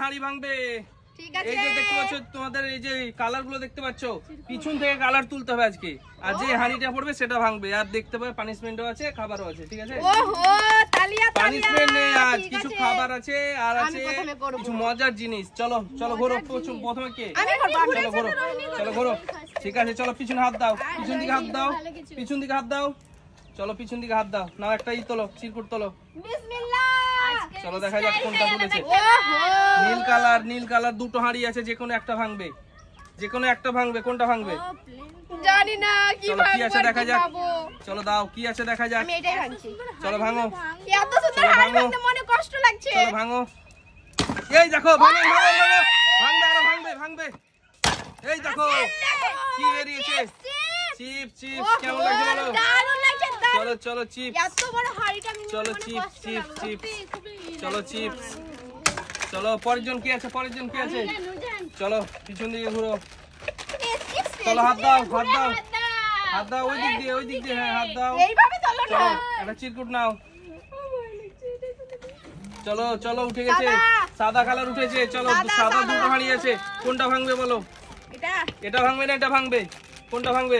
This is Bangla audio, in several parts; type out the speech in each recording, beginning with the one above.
হাঁড়ি ভাঙবে। ঠিক আছে। এই যে দেখতে পাচ্ছ তোমাদের এই যে কালার গুলো দেখতে পাচ্ছ, পিছন থেকে কালার তুলতে হবে আজকে। আর যে হাঁড়িটা পড়বে সেটা ভাঙবে। আর দেখতে পাবে পানিশমেন্টও আছে, খাবারও আছে। ঠিক আছে? ওহো তালিয়া তালিয়া। পানিশমেন্ট নেই, আজ কিছু খাবার আছে আর আছে কিছু মজার জিনিস। চলো চলো ঘোরো। প্রথমে কে? চলো ঘোরো, চলো ঘোরো। ঠিক আছে চলো পিছনে হাত দাও, পিছন দিকে হাত দাও, পিছন দিকে হাত দাও। চলো পিছন দিকে হাত দাও। নাও একটা তোলো, চিরকুট তোলো। বিসমিল্লাহ। চলো দেখা যাক কোনটা তুলেছে। ওহো নীল কালার দুটো হাঁড়ি আছে, যে কোনো একটা ভাঙবে, যে কোনো একটা ভাঙবে। কোনটা ভাঙবে? জানি না কি চলো কি আছে দেখা যাক। চলো দাও কি আছে দেখা যাক। আমি এটাই ভাঙছি। চলো ভাঙো। এত সুন্দর হাড়ি ভাঙতে মনে কষ্ট লাগছে। চলো ভাঙো। এই দেখো ভাঙো ভাঙো ভাঙো। ভাঙবে আরো ভাঙবে ভাঙবে। এই দেখো কি বেরিয়েছে। চিপ চিপ। কেমন লাগছে বলো? দারুণ লাগছে। চলো চলো চিপ। এত বড় হাড়িটা আমি চলো চিপ চিপ চিপ। চলো চিপ। চলো পরের জন কি আছে? পরের জন কি আছে? চলো পিছন দিকে ঘুরো। চলো হাত দাও, হাত দাও, হাত দাও। ওই দিক দিয়ে হ্যাঁ হাত দাও। এইভাবে তোলো না। চলো একটা চিরকুট নাও। চলো চলো উঠে গেছে, সাদা কালার উঠেছে। চলো সাদা দুটো হাঁড়ি আছে, কোনটা ভাঙবে বলো? এটা ভাঙবে না এটা ভাঙবে? কোনটা ভাঙবে?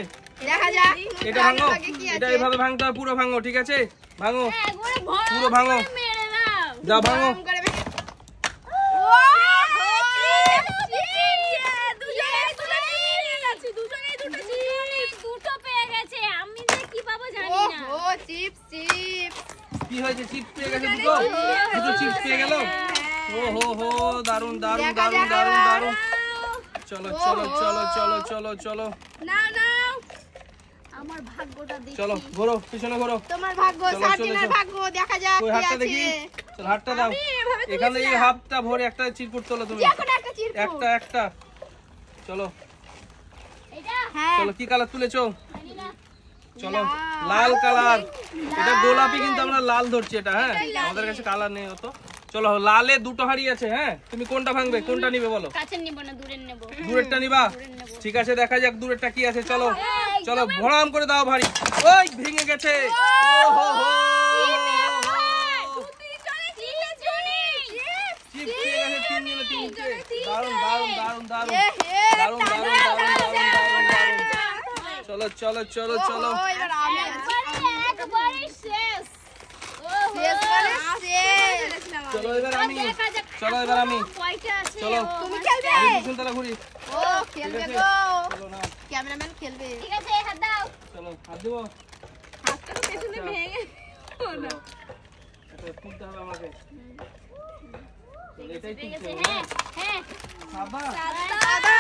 দেখা যাক। এটা ভাঙো। এটা এইভাবে ভাঙতে হবে, পুরো ভাঙো। ঠিক আছে ভাঙো, পুরো ভাঙো। যাও ভাঙো। কি হয়েছে? চিপস পেয়ে গেছে দুটো? দুটো চিপস পেয়ে গেল? ও হো হো দারুন দারুন দারুন দারুন দারুন। চলো চলো চলো চলো চলো চলো। নাও নাও। আমার ভাগ্যটা দেখি। চলো ঘোরো, পিছনে ঘোরো। তোমার ভাগ্য, সার্টিনের ভাগ্য দেখা যাক ওই কি হাতটা আছে। দেখি। চলো হাতটা দাও। এখানে এই হাতটা ভরে একটা চিরকুট তোলো তুমি। এখন একটা চিরকুট। একটা একটা। চলো এটা হ্যাঁ। চলো কি কালার তুলেছো? চলো লাল কালার। এটা গোলাপি কিন্তু আমরা লাল ধরছি এটা। হ্যাঁ আমাদের কাছে কালার নেই অত। চলো লালে দুটো হাঁড়ি আছে। হ্যাঁ তুমি কোনটা ভাঙবে? কোনটা নিবে বলো? কাছের নিব না, দূরের নেব। দূরেরটা নিবা? ঠিক আছে দেখা যাক দূরেরটা কি আছে। চলো চলো ভরাম করে দাও ভারী। ওই ভেঙে গেছে। ওহো হো চিপ পেয়ে গেছে তিনজনে, তিনটে। দারুন দারুন দারুন দারুন দারুন দারুন দারুন দারুন দারুন। চলো চলো চলো চলো। একবারে শেষ। চলো এবার আমি, চলো এবার আমি। চলো তুমি খেলবে? আমি পিছন তলা ঘুরি। ও খেলবে গো। চলো না ক্যামেরাম্যান খেলবে। ঠিক আছে হাত দাও। চলো হাত দেবো। হাতটা পেছনে ভেঙে চলো এটা তুলতে হবে আমাকে। এটাই তুলতে হবে। হ্যাঁ হ্যাঁ সাদা দাদা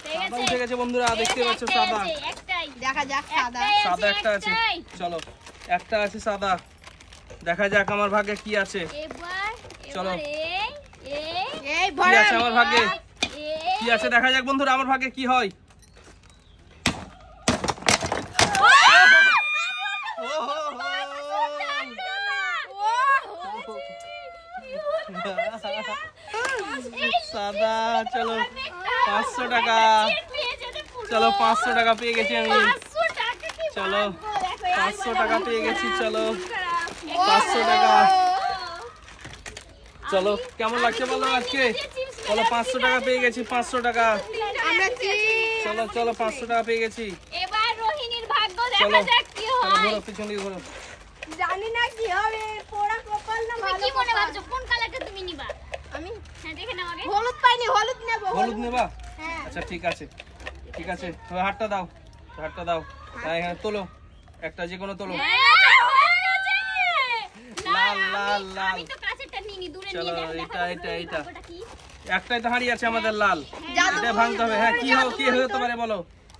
সাদা উঠে গেছে বন্ধুরা, দেখতে পাচ্ছ সাদা। একটাই। দেখা যাক সাদা। সাদা একটা আছে। চলো একটা আছে সাদা। দেখা যাক আমার ভাগ্যে কি আছে। এবার চলো। এই কি ভরা আছে আমার ভাগ্যে? কি আছে দেখা যাক বন্ধুরা আমার ভাগ্যে কি হয়। সাদা। চলো 500 টাকা। চলো 500 টাকা পেয়ে গেছি আমি। চলো 500 টাকা পেয়ে গেছি। চলো 500 টাকা। চলো কেমন লাগছে বলো আজকে? চলো 500 টাকা পেয়ে গেছি। 500 টাকা। আমরা চলো চলো 500 টাকা পেয়ে গেছি। এবার রোহিণীর ভাগ্য চলো দেখা যাক কি চলো হয়। ঘোরো, পিছন দিকে ঘোরো। জানি না কি হবে। পোড়া কপাল না তুমি ভালো কি মনে কপাল? ভাবছো কোন কালারটা তুমি নিবা? আমি হ্যাঁ দেখে নাও আগে। হলুদ পাইনি, হলুদ নেব। হলুদ নেবা? হ্যাঁ। আচ্ছা ঠিক আছে ঠিক আছে। তবে হাতটা দাও, হাতটা দাও। তাই হ্যাঁ তোলো একটা, যে কোনো তোলো। হয়ে গেছে। না, লাল লাল লাল। আমি তো কাছেরটা নিনি, দূরে চলো, নিয়ে দেখো। এটা, এটা, এটা। ভাগ্যটা কি? একটাই তো হাঁড়ি আছে আমাদের লাল। জাদু এটা ভাঙতে হবে। হ্যাঁ কি হবে? কি হতে পারে বলো?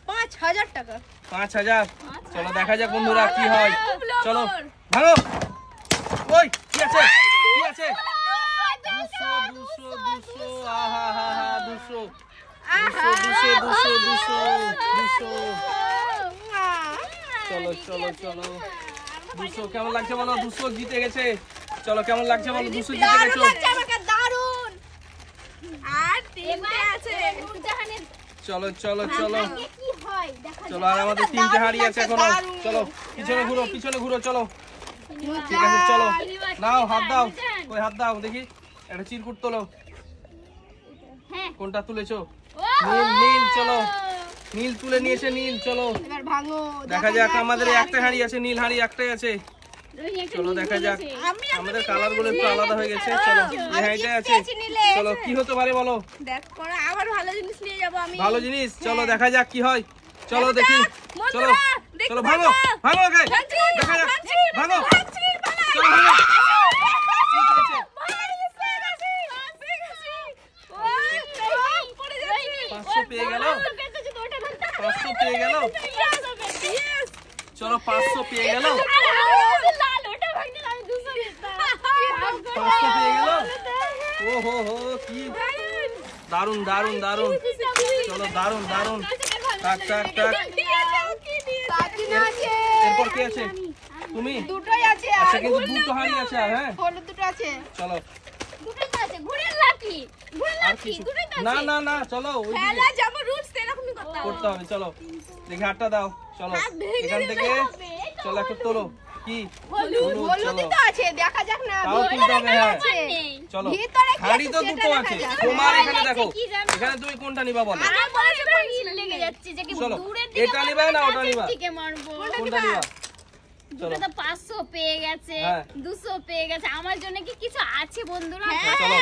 5000 টাকা। 5000। চলো দেখা যাক বন্ধুরা কি হয়। চলো ভাঙো। ওই কি আছে? কি আছে? 200 200 200। আহা হা হা 200 200 200 200 200। চলো চলো চলো 200 কেমন লাগছে বলো? 200 জিতে গেছে। চলো কেমন লাগছে বলো? 200 জিতে দারুণ গেছো। লাগছে আমাকে, দারুণ। আর তিনটে আছে। নূরজাহানের চলো চলো চলো ভাগ্যে কি হয় দেখা চলো। আর আমাদের তিনটে হাঁড়ি আছে এখনো। চলো পিছনে ঘুরো, পিছনে ঘুরো। চলো ঠিক আছে চলো নাও হাত দাও। ওই হাত দাও দেখি। একটা চিরকুট তোলো। হ্যাঁ। কোনটা তুলেছো? ও! নীল, চলো। নীল তুলে নিয়েছে, নীল, চলো। এবার ভাঙো। দেখা যাক, আমাদের একটা হাঁড়ি আছে, নীল হাঁড়ি একটাই আছে। রোহিণী একটা চলো নীল দেখা যাক। তুলেছে। আমাদের কালার গুলো একটু আলাদা হয়ে গেছে। চলো, এই হাঁড়িটাই আছে। চলো, কি হতে পারে বলো? দেখ পরে আবার ভালো জিনিস নিয়ে যাব আমি। ভালো জিনিস, চলো দেখা যাক কি হয়। চলো দেখি, চলো চলো, ভাঙো ভাঙো আগে, দেখা যাক, ভাঙো, চলো ভাঙো। কি পেয়েছে? 500 পেয়ে গেল, 500 পেয়ে গেল। চলো 500 পেয়ে গেল, 500 পেয়ে গেল। ও হো হো, কি দারুন দারুন দারুন। চলো, দারুন দারুন। টাক টাক টাক। এরপর কি আছে? তুমি? দুটোই আছে। আচ্ছা, কিন্তু দুটো হাঁড়ি আছে। আর হ্যাঁ, হলুদ দুটো আছে। চলো। দুটোই তো আছে, ঘুড়ির লাঠি, ঘুড়ির আর লাঠি, কিছু দুটোই তো না আছে। না না, চলো ওই দিকে খেলা যেমন রুলস এরকমই করতে হবে। করতে হবে। চলো দেখি, হাতটা দাও। চলো হাত ভেঙে এখান দেবে, থেকে, হবে, এই তো চলো একটা তোলো। কি? হলুদ হলুদই চলো। তো আছে, দেখা যাক না। তাও ভিতরে তুলতে হবে, কি হ্যাঁ। আছে? নেই। চলো, ভিতরে কি হাঁড়ি আছে তো সেটা দুটো দেখা আছে। যাক। তোমার ভয় এখানে লাগছে, দেখো, কি জানো? এখানে তুমি কোনটা নিবা বলো? আমার মনে হয় নীল লেগে যাচ্ছে, যে কি চলো, দূরের দিকে এটা নিবা না ওটা নিবা? দিকে মারবো। কোনটা নিবা? চলো, দুটো তো 500 পেয়ে গেছে, হ্যাঁ। 200 পেয়ে গেছে। আমার জন্য কি কিছু আছে বন্ধুরা? হ্যাঁ, চলো।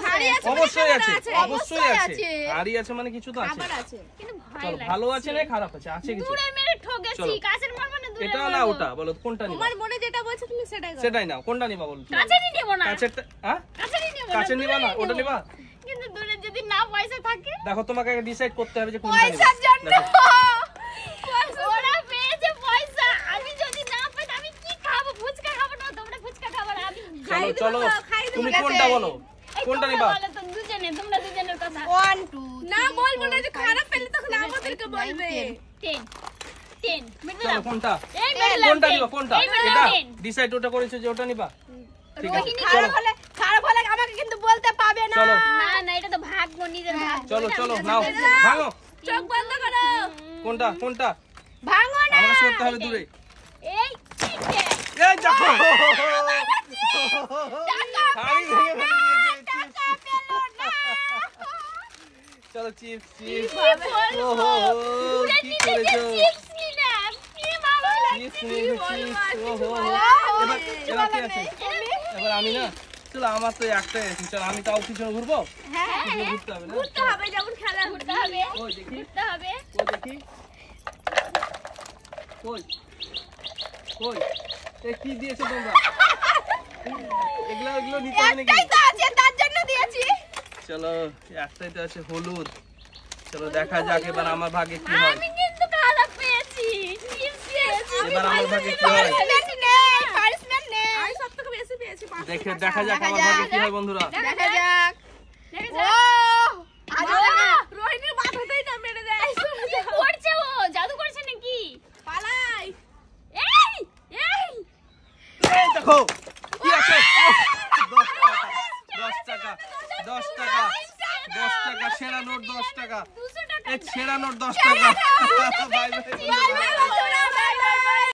হাঁড়ি আছে মানে অবশ্যই খাবার আছে, অবশ্যই অবশ্যই আছে। হাঁড়ি আছে মানে কিছু তো আছে। খাবার আছে। কিন্তু ভয় চলো, লাগছে। ভালো আছে না খারাপ আছে? আছে কিছু। দূরে মেরে ঠকেছি, চলো। কাছের মারবো না দূরে এটা না ওটা, বলো কোনটা নিবা? তোমার মনে যেটা বলছো তুমি সেটাই করো। সেটাই নাও, কোনটা নিবা বলো? কাছেরই নেব না, কাছেরটা, হ্যাঁ কাছেরই নেব না, কাছের নিবা না, দূরেরই ওটা নেব। নিবা? কিন্তু দূরে যদি না পয়সা থাকে, দেখো, তোমাকে ডিসাইড করতে হবে যে কোনটা নিবা। পয়সার জন্য। দেখো। ওরা পেয়েছে পয়সা, আমি যদি না পাই আমি কি খাবো? ফুচকা খাবো না, তোমরা ফুচকা খাবো না, আমি চলো দেবো চলো, তো, খাই দেবো তুমি গেছে। কোনটা বলো? এই কোনটা তোমরা নিবা? বলো তো, দুজনে, তোমরা দুজনের কথা। 1 2 না বলবো না, যে খারাপ পেলে তখন আমাদেরকে বলবে। 10 10 মিডল চলো, কোনটা? এই মিডল কোনটা নিবা? কোনটা? এটা ডিসাইড ওটা করেছো যে ওটা নিবা? ঠিক আছে, রোহিণী, চলো খারাপ হলে আমাকে কিন্তু বলতে পাবে না। চলো না না, এটা তো ভাগ্য, নিজের ভাগ্য। চলো এটা চলো, আমি নাও জানি না। ভাঙো। চোখ বন্ধ করো। কোনটা কোনটা? ভাঙো না। আমাকে সরতে হবে দূরে। এই তিনটে। এই দেখো, হাঁড়ি ভেঙে ফেলে দিয়েছে। চলো, চিপস চিপস। বলবো? ওহো, দূরে কি নিতে যে করেছো? চিপস নিলাম, কি ভালো চিপস লাগছে। নিয়ে চিপস। ওহো, এবার এবার কি আছে? এবার আমি না, চলো আমার তো একটাই আছে। চলো, আমি তাও পিছনে ঘুরবো। হ্যাঁ, পিছনে ঘুরতে হবে না? ঘুরতে হবে যেমন খেলা ঘুরতে হবে, ওই দেখি, ঘুরতে হবে। ওই দেখি, ওই ওই, এ কি দিয়েছো তোমরা? এগুলো এগুলো নিতে হবে নাকি? একটাই তো আছে, তার জন্য দিয়েছি। চলো, একটাই তো আছে, হলুদ। চলো দেখা যাক এবার আমার ভাগ্যে কি হয়। আমি কিন্তু খারাপ পেয়েছি, চিপস পেয়েছি। এবার আমার ভাগ্যে কি হয়? পানিশমেন্ট নেই। আমি সবথেকে বেশি পেয়েছি। দেখে দেখা যাক আমার ভাগ্যে কি হয় বন্ধুরা। দেখা যাক। দেখা ও যাক। বাবা! রোহিণীর মাথাতেই না মেরে দেয়। কি করছে ও? জাদু করছে নাকি? পালাই। এই এই এই দেখো কি আছে। 10 টাকা 10 টাকা 10 টাকা সেরা নোট, 10 টাকা। 200 টাকা। এই সেরা নোট 10 টাকা। Bye bye. বাই বাই বন্ধুরা।